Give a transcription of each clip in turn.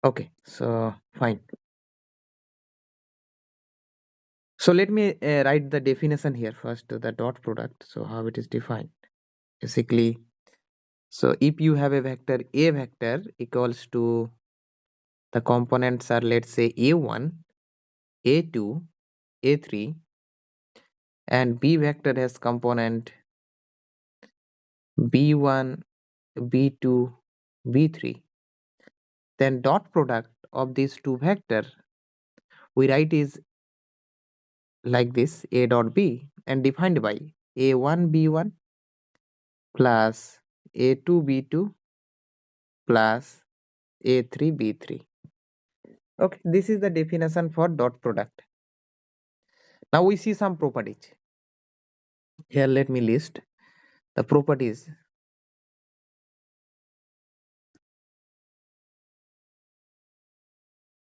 Okay, so fine. So let me write the definition here first, the dot product. So how it is defined? Basically, so if you have a vector equals to the components are, let's say, a1, a2, a3, and b vector has component b1, b2, b3, then dot product of these two vector we write is like this: a dot b, and defined by a1 b1 plus a2 b2 plus a3 b3. Okay, this is the definition for dot product. Now we see some properties. Here let me list the properties.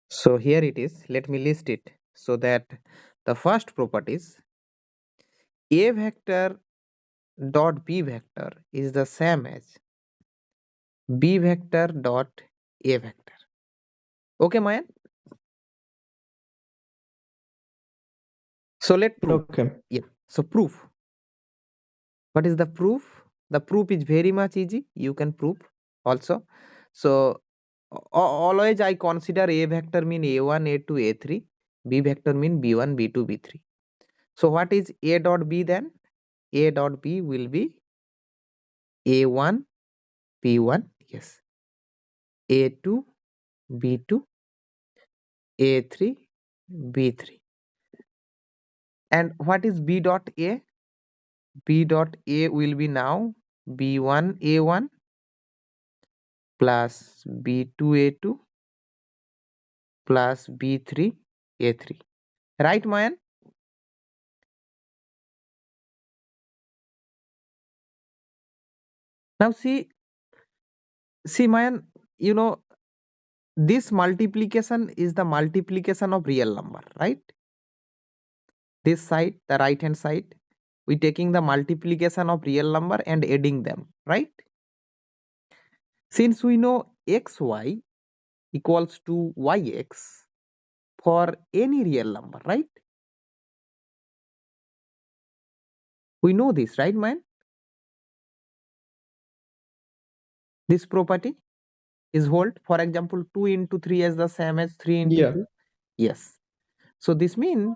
So here it is, let me list it. So that the first properties, a vector dot b vector is the same as b vector dot a vector. Okay, Mayan? So let prove. Okay. Yeah. So proof. What is the proof? The proof is very much easy. You can prove also. So always I consider a vector mean a1, a2, a3. B vector mean b1, b2, b3. So what is a dot b then? A dot b will be a1, b1. Yes. a2, b2, a3, b3. And what is b dot a? B dot a will be now b1 a1 plus b2 a2 plus b3 a3. Right, Mayan? Now see Mayan, you know, this multiplication is the multiplication of real number, right? This side, the right hand side, we taking the multiplication of real number and adding them, right? Since we know xy equals to yx for any real number, right? We know this, right, man? This property is hold. For example, 2 into 3 is the same as 3 into Yeah. 2. Yes. So this mean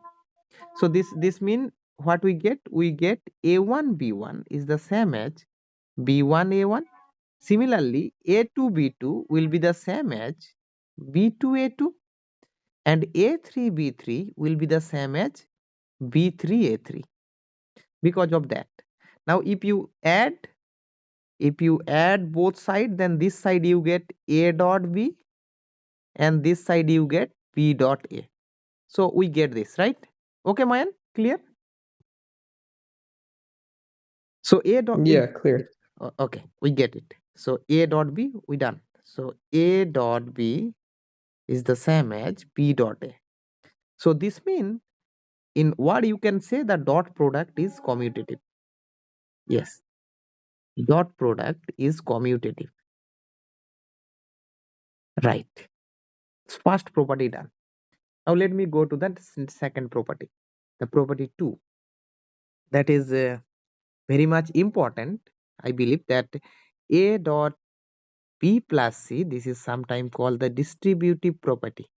what we get? We get a1 b1 is the same as b1 a1. Similarly, a2 b2 will be the same as b2 a2, and a3 b3 will be the same as b3 a3. Because of that, now if you add both sides, then this side you get a dot b and this side you get b dot a. So we get this, right? Okay, Mayan, clear? So a dot Yeah, clear. okay, we get it. So a dot b we done. So a dot b is the same as b dot a. So this means in what you can say the dot product is commutative. Yes, dot product is commutative. Right. First property done. Now let me go to the second property, the property 2. That is very much important. I believe that a dot b plus c, this is sometimes called the distributive property.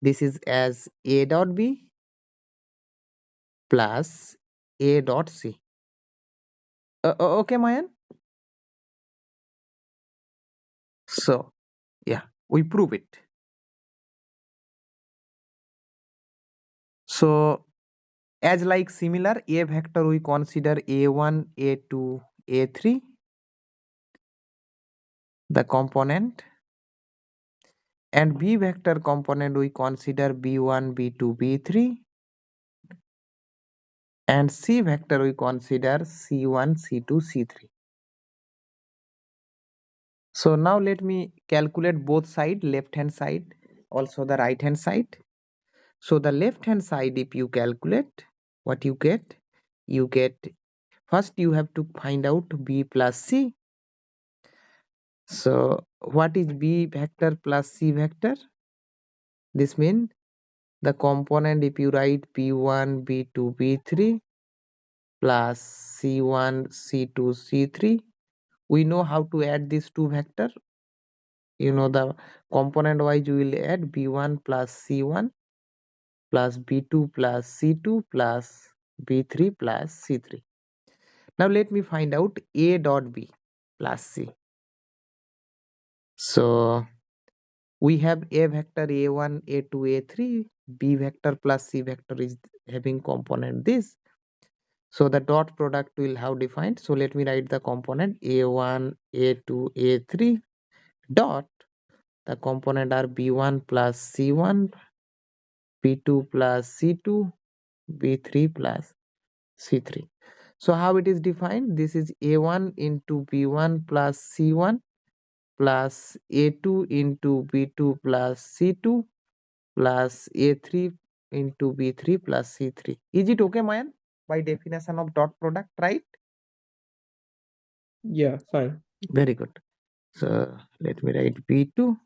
This is as a dot b plus a dot c. Okay, Mayan? So yeah, we prove it. So as like similar a vector we consider a1, a2, a3 the component, and b vector component we consider b1, b2, b3, and c vector we consider c1, c2, c3. So now let me calculate both side, left hand side, also the right hand side. So the left hand side, if you calculate, what you get? You get, first you have to find out b plus c. So what is B vector plus C vector? This means the component, if you write B1, B2, B3 plus C1, C2, C3, we know how to add these two vector. You know, the component wise we will add B1 plus C1 plus B2 plus C2 plus B3 plus C3. Now let me find out A dot B plus C. So we have A vector A1, A2, A3, B vector plus C vector is having component this. So the dot product will have defined. So let me write the component A1, A2, A3 dot. The component are B1 plus C1, B2 plus C2, B3 plus C3. So how it is defined? This is A1 into B1 plus C1 plus A2 into B2 plus C2 plus A3 into B3 plus C3. Is it okay, Mayan? By definition of dot product, right? Yeah, fine. Very good. So let me write B2.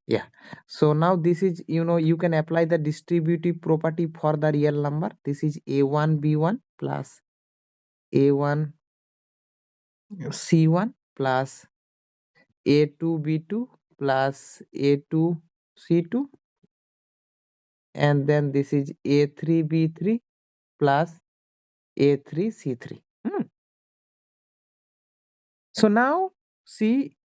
Yeah. So now this is, you can apply the distributive property for the real number. This is A1 B1 plus A1 C1 plus A2 B2 plus A2 C2, and then this is A3 B3 plus A3 C3. So now see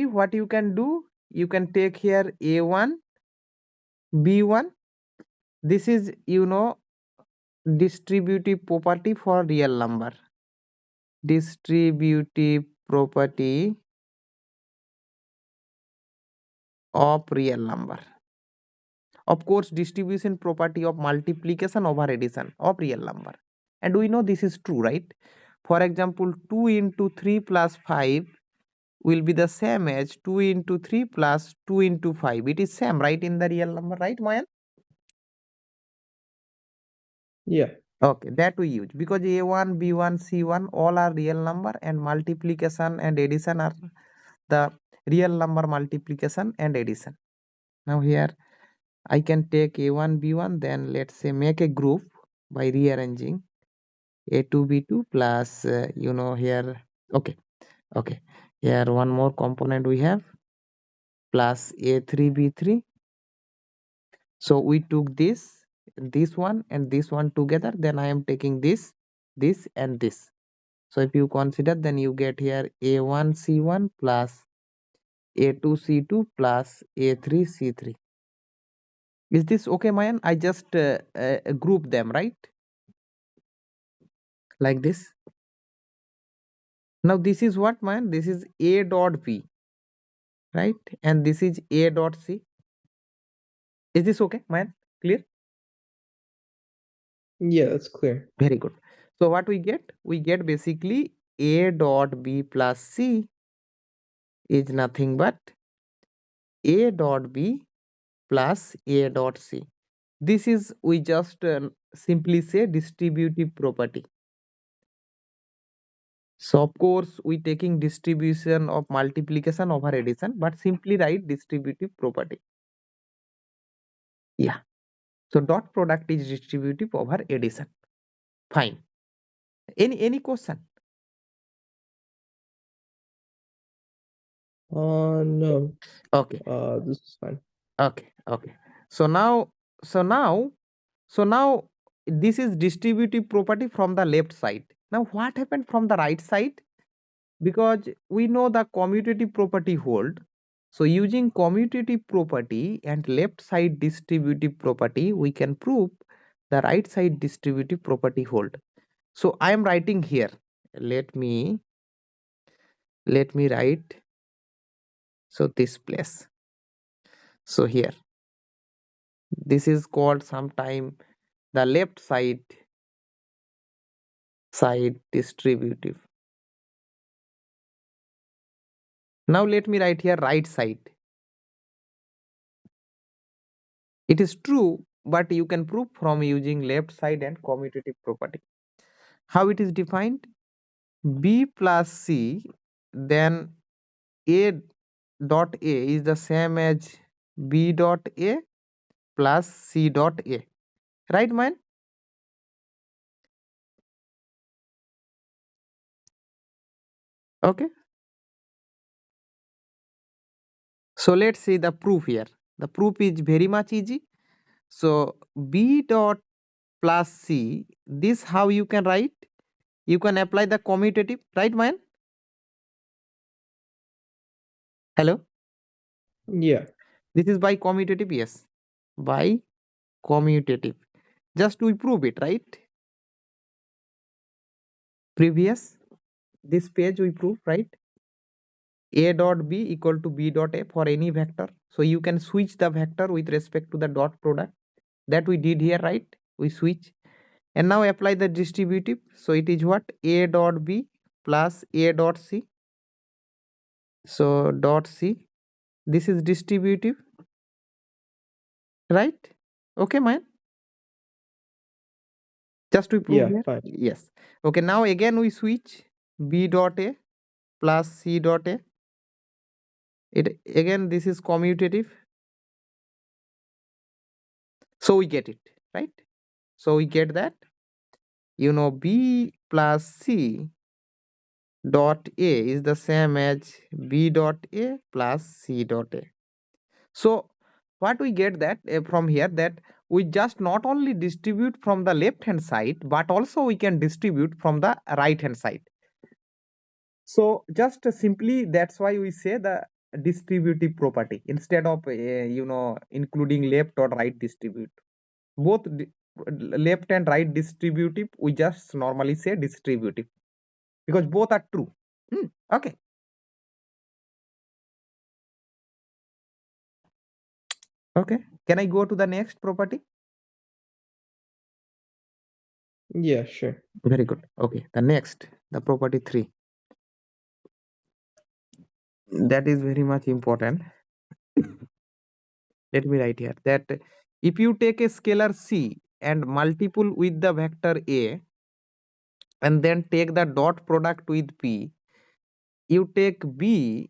what you can do. You can take here A1 B1. This is, distributive property for real number. Distributive property of real number. Of course, distribution property of multiplication over addition of real number. And we know this is true, right? For example, 2 into 3 plus 5 will be the same as 2 into 3 plus 2 into 5. It is same, right, in the real number, right, Mayan? Yeah. Okay, that we use because A1, B1, C1 all are real number, and multiplication and addition are the real number multiplication and addition. Now here I can take A1, B1, then let's say make a group by rearranging A2, B2 plus, here, okay, okay. Here one more component we have plus A3, B3. So we took this one and this one together, then I am taking this and this. So if you consider, then you get here A1 C1 plus A2 C2 plus A3 C3. Is this okay, Mayan? I just group them, right? Like this. Now this is what, Mayan? This is A dot B, right? And this is A dot C. Is this okay, Mayan? Clear? Yeah, that's clear. Very good. So what we get? We get basically A dot B plus C is nothing but A dot B plus A dot C. This is, we just simply say distributive property. So of course we taking distribution of multiplication over addition, but simply write distributive property. Yeah. So dot product is distributive over addition. Fine. Any question? No. Okay. This is fine. Okay. Okay. So now, so now, so now this is distributive property from the left side. Now what happened from the right side? Because we know the commutative property hold. So using commutative property and left side distributive property, we can prove the right side distributive property hold. So I am writing here. Let me write. So this place. So here, this is called sometime the left side distributive. Now let me write here right side. It is true, but you can prove from using left side and commutative property. How it is defined? B plus C, then A dot A is the same as B dot A plus C dot A. Right, man? Okay. So let's see the proof here. The proof is very much easy. So B dot plus C, this how you can write? You can apply the commutative, right, man? Hello? Yeah. This is by commutative, yes. By commutative. Just we prove it, right? Previous, this page we prove, right? A dot B equal to B dot A for any vector. So you can switch the vector with respect to the dot product. That we did here, right? We switch. And now apply the distributive. So it is what? A dot B plus A dot C. So dot C. This is distributive, right? Okay, man. Just we prove Yeah, here. fine. Yes. Okay, now again we switch B dot A plus C dot A. It again, this is commutative. So we get it, right? So we get that, B plus C dot A is the same as B dot A plus C dot A. So what we get that from here, that we just not only distribute from the left hand side, but also we can distribute from the right hand side. So just simply that's why we say the distributive property instead of including left or right distribute. Both left and right distributive, we just normally say distributive because both are true. Okay. Okay, can I go to the next property? Yeah, sure. Very good. Okay, the next, the property 3, that is very much important. Let me write here that if you take a scalar C and multiple with the vector A and then take the dot product with P, you take B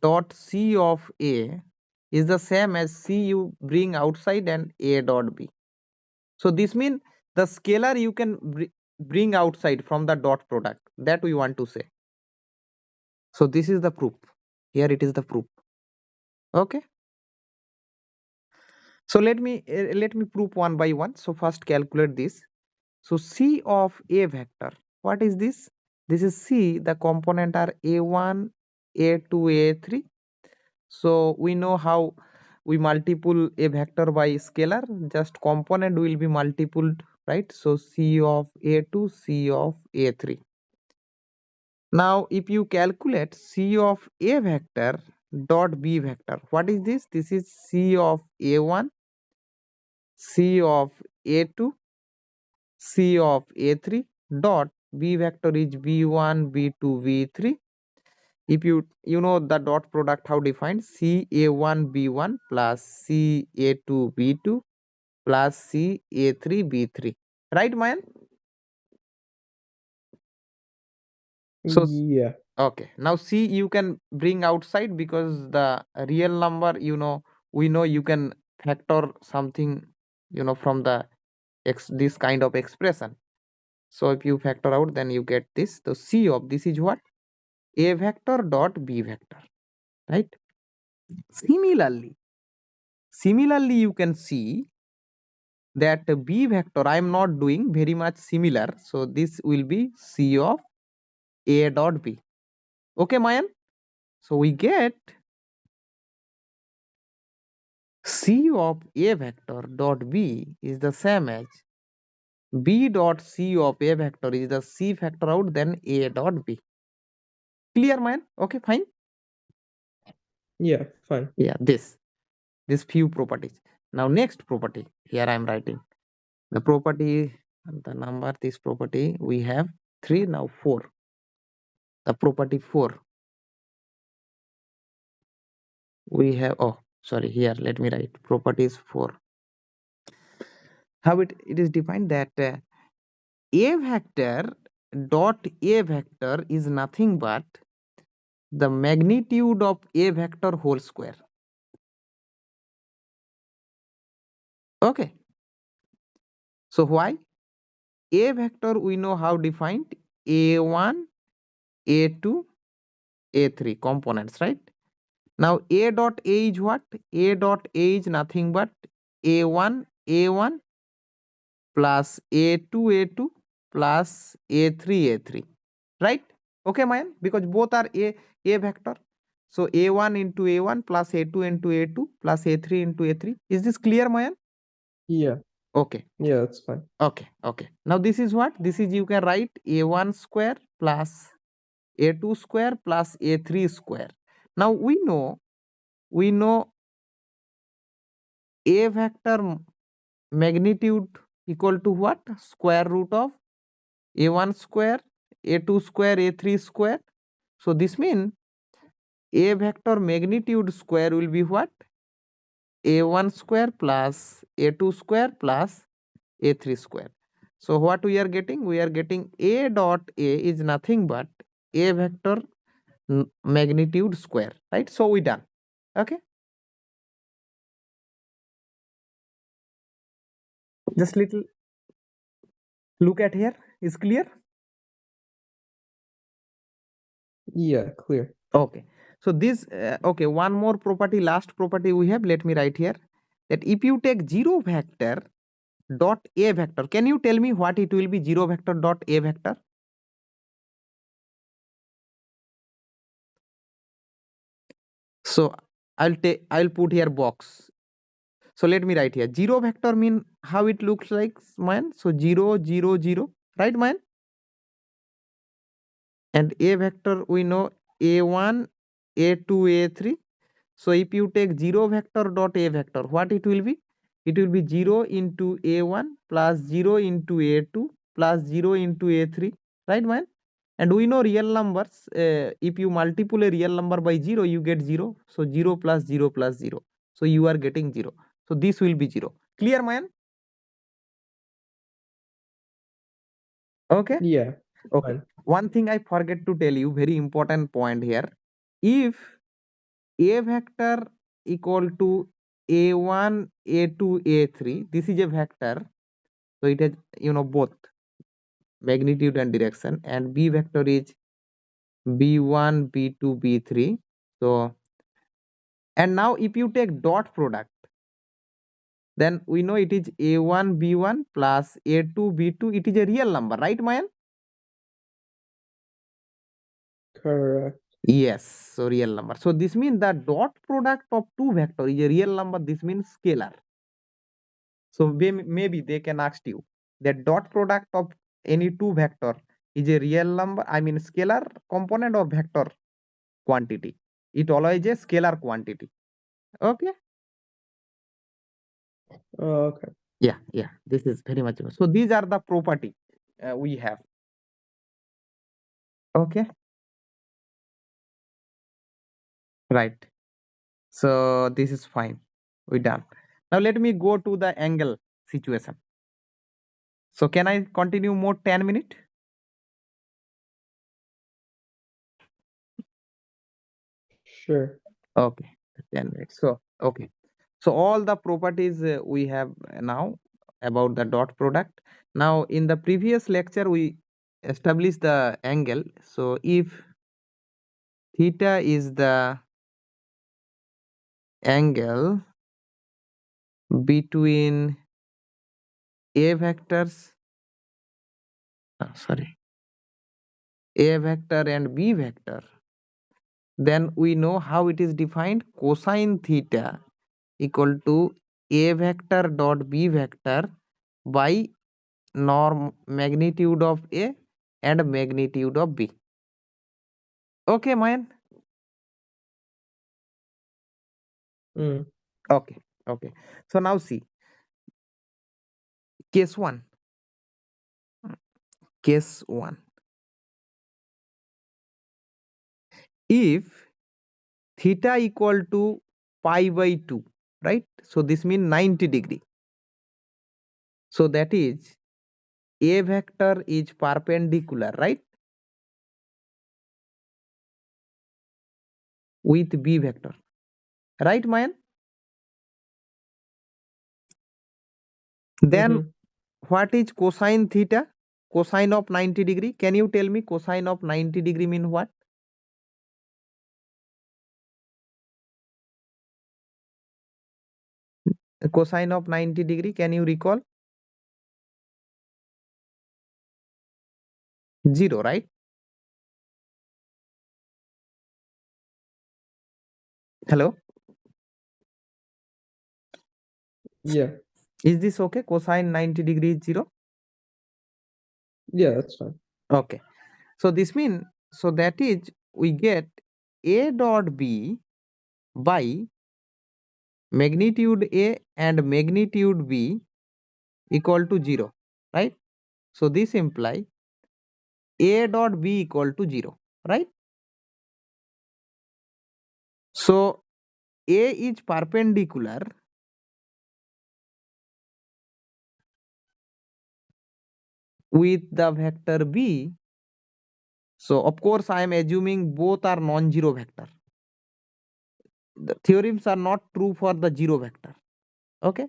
dot C of A is the same as C you bring outside and A dot B. So this means the scalar you can bring outside from the dot product, that we want to say. So this is the proof. Here it is the proof. Okay. So let me prove one by one. So first calculate this. So C of A vector. What is this? This is C. The component are A1, A2, A3. So we know how we multiple a vector by scalar. Just component will be multipled, right? So C of A2, C of A3. Now if you calculate C of A vector dot B vector, what is this? This is C of A1, C of A2, C of A3 dot B vector is B1, B2, B3. If you know the dot product how defined, C A1 B1 plus C A2 B2 plus C A3 B3. Right, Mayan? So Yeah. okay, now C you can bring outside because the real number, we know you can factor something, from the this kind of expression. So if you factor out, then you get this. So C of this is what? A vector dot B vector, right? Similarly, you can see that B vector I am not doing very much similar. So this will be C of A dot B. Okay, Mayan? So we get C of A vector dot B is the same as B dot C of A vector is the C factor out, then A dot B. Clear, Mayan? Okay, fine. Yeah, fine. Yeah, this few properties. Now next property, here I am writing the property, the number, this property we have 3, now 4. The property 4 we have, oh sorry, here let me write properties 4. How it is defined that A vector dot A vector is nothing but the magnitude of a vector whole square. Okay, so why? A vector we know how defined, a1, a2, a3 components, right? Now a dot a is what? A dot a is nothing but a1 plus a2 plus a3, right? Okay, Mayan, because both are a vector. So a1 into a1 plus a2 into a2 plus a3 into a3. Is this clear, Mayan? Yeah. Okay. Yeah, that's fine. Okay. Now this is what? This is, you can write a1 square plus a2 square plus a3 square. Now we know a vector magnitude equal to what? Square root of a1 square, a2 square, a3 square. So this means a vector magnitude square will be what? a1 square plus a2 square plus a3 square. So what we are getting? We are getting a dot a is nothing but a vector magnitude square, right? So we done. Okay, just little look at here. Is clear? Yeah, clear. Okay, so this okay, one more property, last property we have, let me write here, that if you take zero vector dot a vector, can you tell me what it will be? Zero vector dot a vector. So I'll put here box. So let me write here, zero vector mean how it looks like, man. So 0 0 0, right, man? And a vector we know a1 a2 a3. So if you take zero vector dot a vector, what it will be? It will be 0 into a1 plus 0 into a2 plus 0 into a3, right, man? And we know real numbers, if you multiply a real number by 0, you get 0. So 0 plus 0 plus 0. So you are getting 0. So this will be 0. Clear, man? Okay. Yeah, Okay. fine. One thing I forget to tell you, very important point here. If a vector equal to a1 a2 a3, this is a vector, so it has, both magnitude and direction, and b vector is b1 b2 b3. So, and now if you take dot product, then we know it is a1 b1 plus a2 b2. It is a real number, right, Mayan? Correct. Yes, so real number. So this means the dot product of two vector is a real number. This means scalar. So maybe they can ask you that dot product of any two vector is a real number, I mean scalar component or vector quantity. It always a scalar quantity. Okay. Okay. Yeah. This is very much. So these are the property we have. Okay. Right. So this is fine. We done. Now let me go to the angle situation. So can I continue more 10 minutes? Sure. Okay, 10 minutes. So, okay. So all the properties we have now about the dot product. Now in the previous lecture we established the angle. So if theta is the angle between a vectors, a vector and b vector, then we know how it is defined. Cosine theta equal to a vector dot b vector by norm magnitude of A and magnitude of B. Okay, Mayan? Mm. Okay. So now see, case 1. Case 1. If theta equal to pi by 2, right? So this means 90 degree. So that is A vector is perpendicular, right? with B vector. Right, Mayan? Then Mhm. what is cosine theta? Cosine of 90 degree. Can you tell me cosine of 90 degree mean what? Cosine of 90 degree, can you recall? 0, right? Hello? Yeah. Is this okay? Cosine 90 degree is 0? Yeah, that's fine. Okay. So this means, so that is we get A dot B by magnitude A and magnitude B equal to 0, right? So this imply A dot B equal to 0, right? So A is perpendicular with the vector B. So of course I am assuming both are non-zero vector. The theorems are not true for the zero vector. Okay.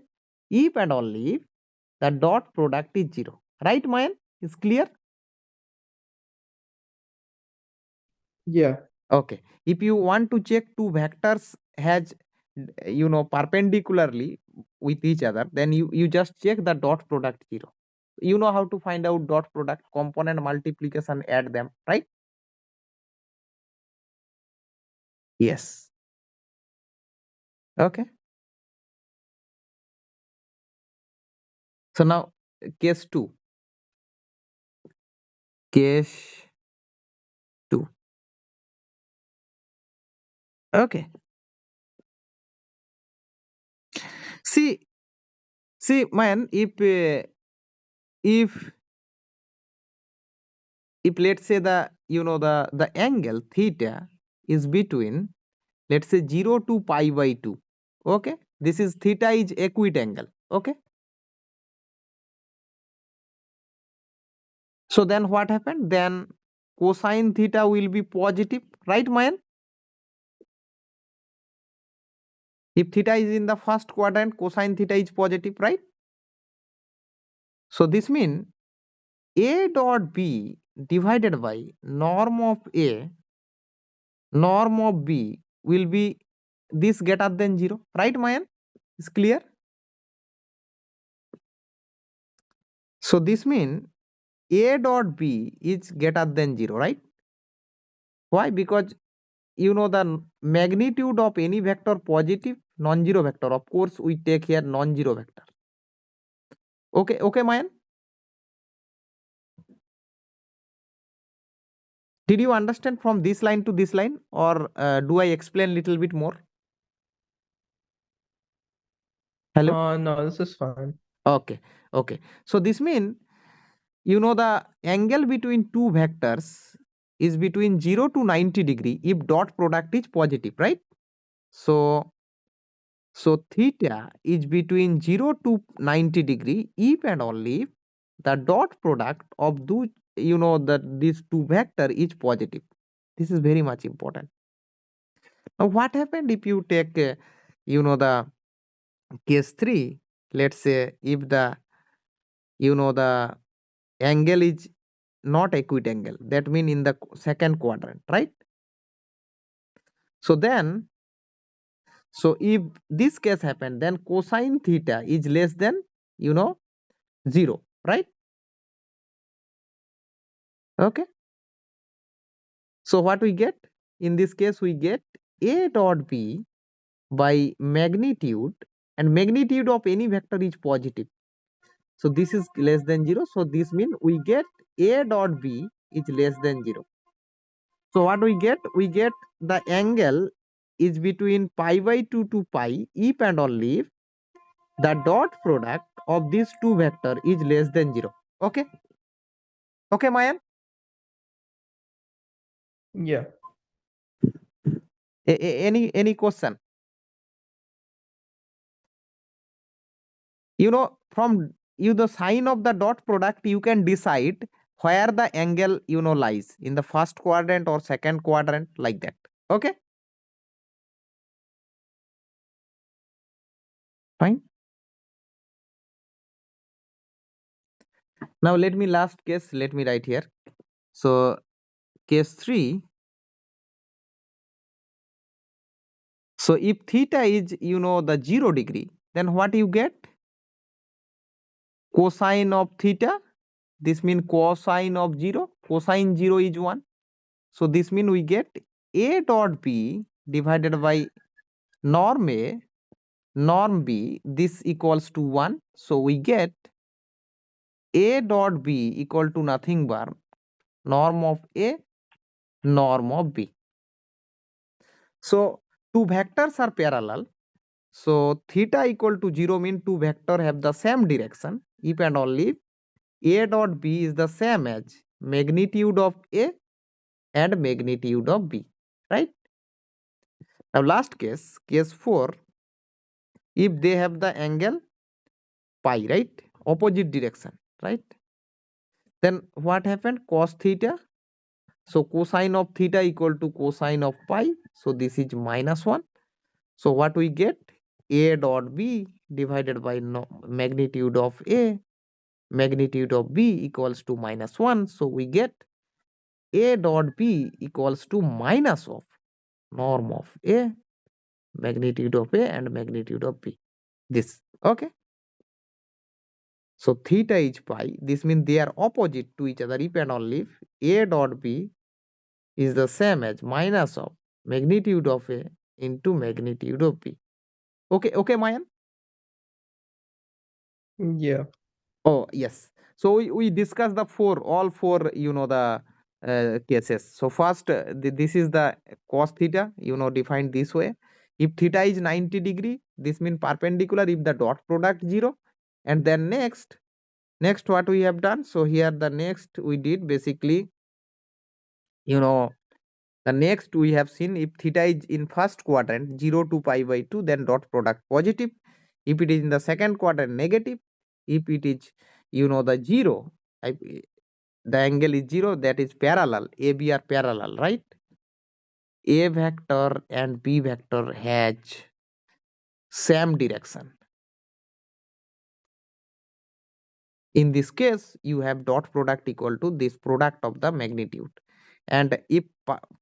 If and only if the dot product is 0. Right, Mayan? Is clear? Yeah. Okay. If you want to check two vectors has perpendicularly with each other, then you just check the dot product 0. You know how to find out dot product, component multiplication, add them, right? Yes. Okay. So now case 2. Case 2. Okay. See, man, if let's say the angle theta is between, let's say, 0 to pi by 2. Okay, this is theta is acute angle. Okay, so then what happened? Then cosine theta will be positive, right, Mayan? If theta is in the first quadrant, cosine theta is positive, right? So this means A dot B divided by norm of A, norm of B will be this greater than 0, right, Mayan? Is clear? So this means A dot B is greater than 0, right? Why? Because the magnitude of any vector positive, non-zero vector. Of course, we take here non-zero vector. Okay, Mayan? Did you understand from this line to this line, or do I explain little bit more? Hello? No, this is fine. Okay. So this means the angle between two vectors is between 0 to 90 degree if dot product is positive, right? So theta is between 0 to 90 degree if and only if the dot product of these two vector is positive. This is very much important. Now what happened if you take the case 3? Let's say if the angle is not acute angle, that mean in the second quadrant, right? So then, so if this case happen, then cosine theta is less than 0, right? Okay. So what we get? In this case, we get A dot B by magnitude, and magnitude of any vector is positive. So this is less than 0. So this means we get A dot B is less than 0. So what we get? We get the angle is between pi by 2 to pi if and only if the dot product of these two vector is less than 0. Okay. Okay, Mayan? Yeah. Any question? From the sign of the dot product, you can decide where the angle lies, in the first quadrant or second quadrant, like that. Okay. Fine. Now let me last case, let me write here. So case 3. So if theta is, the 0 degree, then what you get? Cosine of theta. This means cosine of 0. Cosine 0 is 1. So this means we get A dot B divided by norm A, norm B. This equals to 1. So we get A dot B equal to nothing but norm of A, norm of B. So two vectors are parallel. So theta equal to 0 means two vector have the same direction if and only if A dot B is the same as magnitude of A and magnitude of B, right? Now last case, case 4, if they have the angle pi, right? Opposite direction, right? Then what happened? Cos theta. So cosine of theta equal to cosine of pi. So this is -1. So what we get? A dot B divided by magnitude of A, magnitude of B equals to -1. So we get A dot B equals to minus of norm of A, magnitude of A and magnitude of B. This, okay? So theta is pi. This means they are opposite to each other if and only if A dot B is the same as minus of magnitude of A into magnitude of B. Okay, Mayan? Yeah. Oh, yes. So we discussed the all four, the cases. So first, this is the cos theta, defined this way. If theta is 90 degree, this means perpendicular if the dot product 0. And then next what we have done. So here the next we did basically, the next we have seen if theta is in first quadrant 0 to pi by 2, then dot product positive. If it is in the second quadrant negative. If it is, the 0, the angle is 0, that is parallel. AB are parallel, right? A vector and B vector has same direction. In this case, you have dot product equal to this product of the magnitude. And if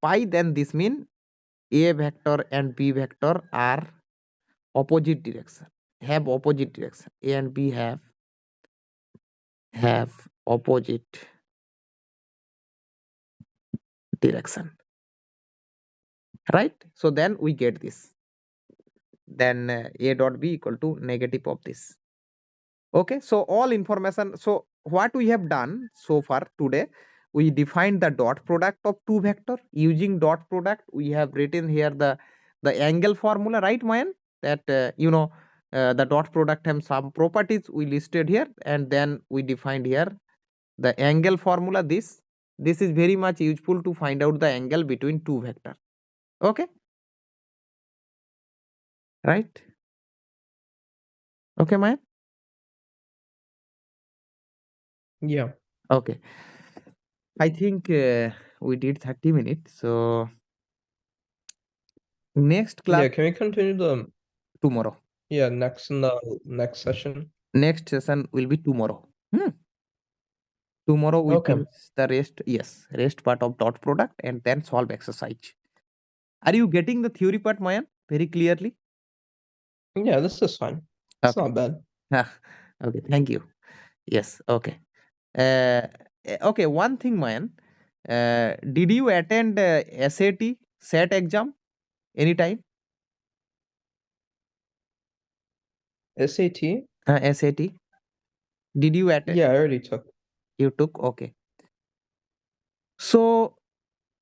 pi, then this means A vector and B vector are opposite direction, have opposite direction. A and B have opposite direction, right? So then we get this. Then A dot B equal to negative of this. Okay, so all information. So what we have done so far today, we defined the dot product of two vector. Using dot product, we have written here the angle formula, right, Mayan? That the dot product have some properties we listed here, and then we defined here the angle formula. This is very much useful to find out the angle between two vector. Okay, right? Okay, Mayan? Yeah. Okay, I think we did 30 minutes. So next class Yeah, can we continue tomorrow. next in the next session? Next session will be tomorrow. Tomorrow we Okay. finish the rest. Yes, rest part of dot product and then solve exercise. Are you getting the theory part, Mayan, very clearly? Yeah, this is fine. It's Okay. not bad. Okay. Thank you. Yes. Okay. Okay. One thing, Mayan. Did you attend SAT SAT exam anytime? SAT? SAT. Did you attend? Yeah, I already took. You took. Okay. So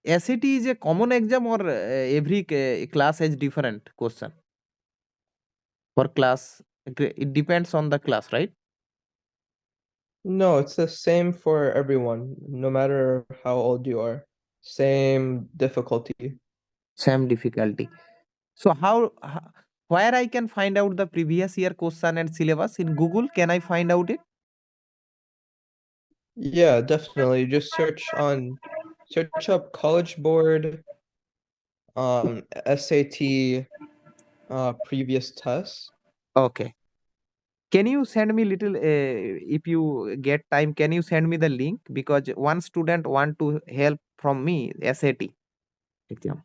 SAT is a common exam or every class has different question for class? It depends on the class, right? No, it's the same for everyone, no matter how old you are. Same difficulty. Same difficulty. So where I can find out the previous year question and syllabus in Google? Can I find out it? Yeah, definitely. Just search up College Board, SAT, previous tests. Okay. Can you send me little, if you get time, can you send me the link? Because one student want to help from me SAT exam,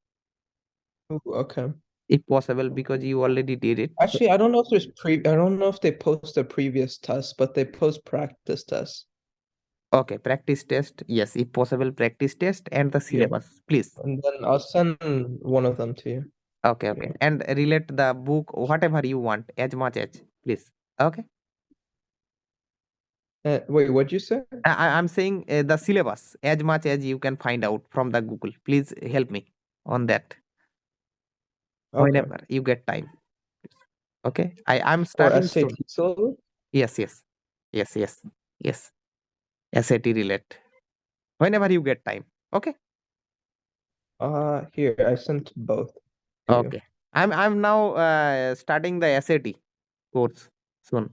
Ooh, okay. if possible, because you already did it. So, Actually, I don't know if I don't know if they post the previous tests, but they post practice tests. okay, practice test. Yes, if possible, practice test and the Yeah. syllabus, please. And then I'll send one of them to you. Okay, Yeah. okay. And relate the book, whatever you want, as much as, please. Okay. Wait, what'd you say? I'm saying the syllabus, as much as you can find out from the Google. Please help me on that Okay. whenever you get time. Okay. I'm For starting SAT soon. syllabus? Yes, yes, yes, yes, yes. SAT relate. Whenever you get time. Okay. Here, I sent both to you. Okay. I'm now starting the SAT course soon.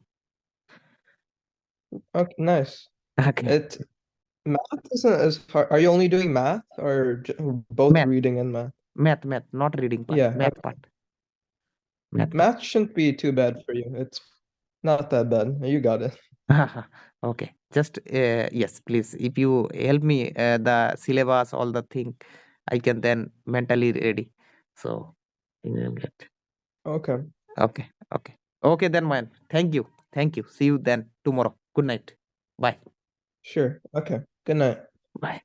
Okay, nice. Okay. It Math isn't as hard. Are you only doing math or both Math, reading and math? math, not reading part. Yeah, Math part. Math part. math shouldn't be too bad for you. It's not that bad. You got it. Okay. Just yes, please. If you help me the syllabus, all the thing, I can then mentally ready. So you will get. Okay, Okay. Okay. Okay then, man. Thank you. Thank you. See you then tomorrow. Good night. Bye. sure. Okay. Good night. Bye.